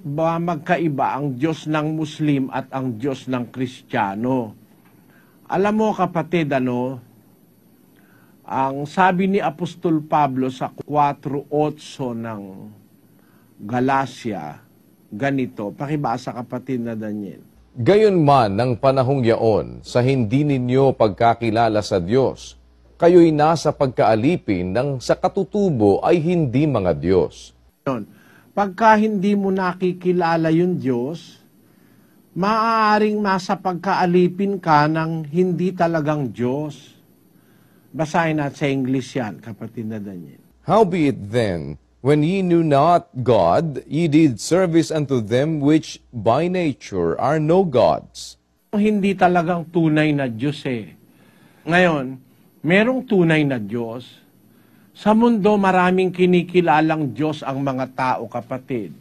ba magkaiba ang Diyos ng Muslim at ang Diyos ng Kristiyano? Alam mo kapatid, ang sabi ni Apostol Pablo sa 4:8 ng Galacia, ganito, pakibasa kapatid na Daniel. Gayunman ng panahong yaon, sa hindi ninyo pagkakilala sa Diyos, kayo'y nasa pagkaalipin ng sa katutubo ay hindi mga Diyos. Pagka hindi mo nakikilala yung Diyos, maaaring nasa pagkaalipin ka ng hindi talagang Diyos. Basahin natin sa English yan, kapatid na Daniel. Howbeit then, when ye knew not God, ye did service unto them which by nature are no gods. Hindi talagang tunay na Diyos eh. Ngayon, merong tunay na Diyos. Sa mundo, maraming kinikilalang Diyos ang mga tao, kapatid.